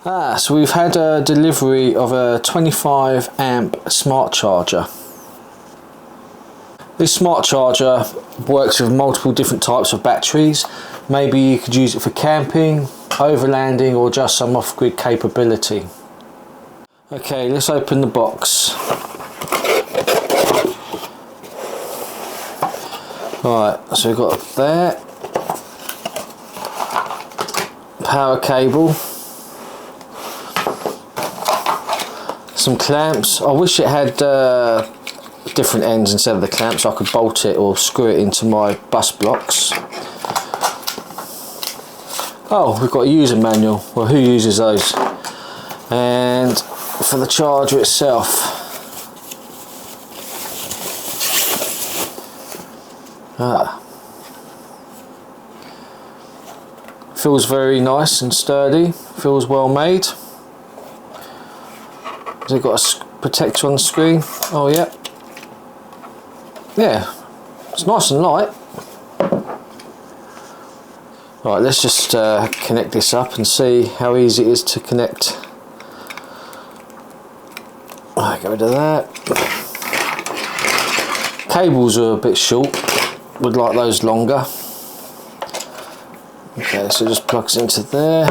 So we've had a delivery of a 25 amp smart charger. This smart charger works with multiple different types of batteries. Maybe you could use it for camping, overlanding, or just some off-grid capability. Okay, let's open the box. Right, so we've got that power cable, some clamps. I wish it had different ends instead of the clamps. I could bolt it or screw it into my bus blocks. Oh, we've got a user manual. Well, who uses those? And for the charger itself, feels very nice and sturdy, feels well made. Has it got a protector on the screen? Oh yeah. Yeah, it's nice and light. Right, let's just connect this up and see how easy it is to connect. Right, get rid of that. Cables are a bit short, would like those longer. Okay, so it just plugs into there.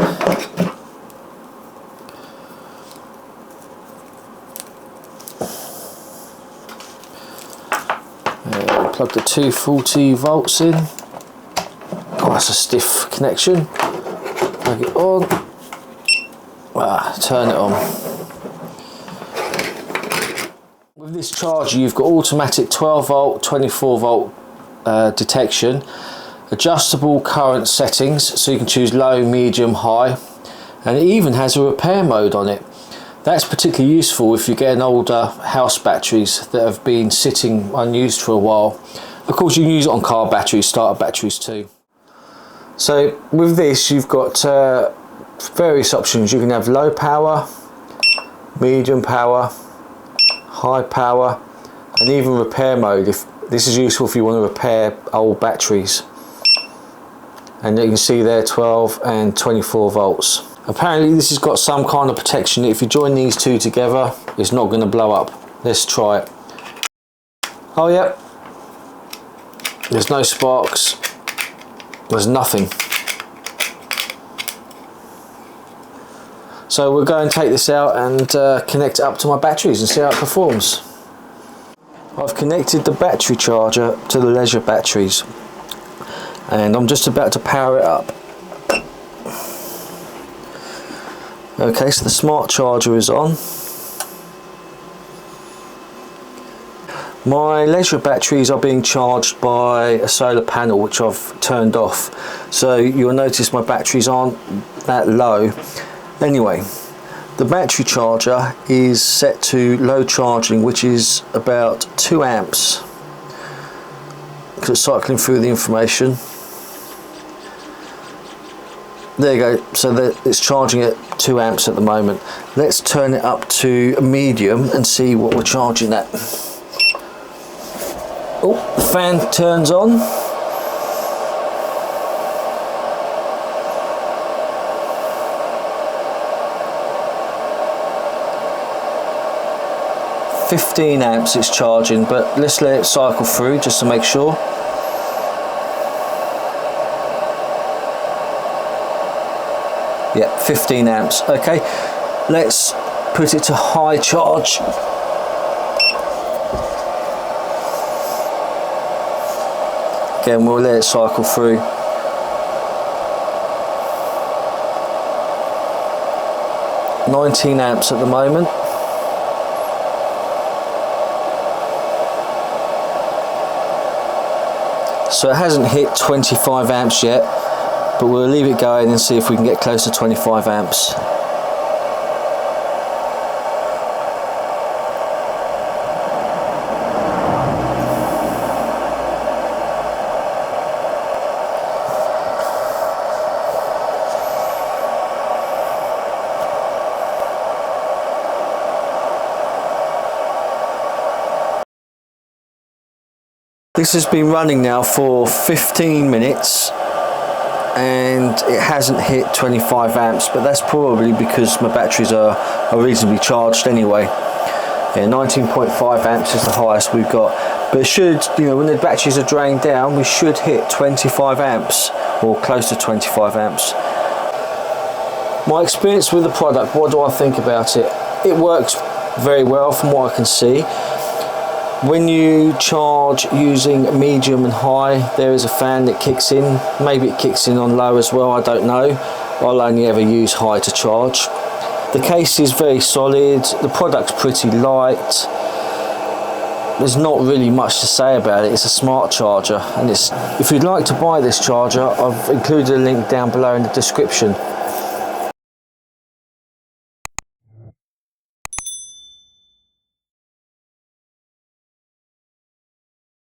Plug the 240 volts in. Oh, that's a stiff connection. Plug it on. Turn it on. With this charger, you've got automatic 12 volt, 24 volt detection, adjustable current settings, so you can choose low, medium, high, and it even has a repair mode on it. That's particularly useful if you're getting older house batteries that have been sitting unused for a while. Of course, you can use it on car batteries, starter batteries too. So with this, you've got various options. You can have low power, medium power, high power, and even repair mode. If this is useful if you want to repair old batteries. And you can see there 12 and 24 volts. Apparently this has got some kind of protection. If you join these two together, it's not going to blow up. Let's try it. Oh yeah, there's no sparks, there's nothing. So we're going to take this out and connect it up to my batteries and see how it performs. I've connected the battery charger to the leisure batteries and I'm just about to power it up. Okay, so the smart charger is on. My leisure batteries are being charged by a solar panel which I've turned off, so you'll notice my batteries aren't that low. Anyway, the battery charger is set to low charging, which is about 2 amps. Just cycling through the information. There you go, so it's charging at 2 amps at the moment. Let's turn it up to medium and see what we're charging at. Oh, the fan turns on. $15 amps it's charging, but let's let it cycle through just to make sure. Yeah, 15 amps. Okay, let's put it to high charge. Again, we'll let it cycle through. $19 amps at the moment. So it hasn't hit 25 amps yet, but we'll leave it going and see if we can get close to 25 amps. This has been running now for 15 minutes and it hasn't hit 25 amps, but that's probably because my batteries are reasonably charged anyway. Yeah, 19.5 amps is the highest we've got, but it should, you know, when the batteries are drained down, we should hit 25 amps or close to 25 amps. My experience with the product, what do I think about it? It works very well from what I can see. When you charge using medium and high, there is a fan that kicks in. Maybe it kicks in on low as well, I don't know. I'll only ever use high to charge. The case is very solid, the product's pretty light. There's not really much to say about it. It's a smart charger, and if you'd like to buy this charger, I've included a link down below in the description.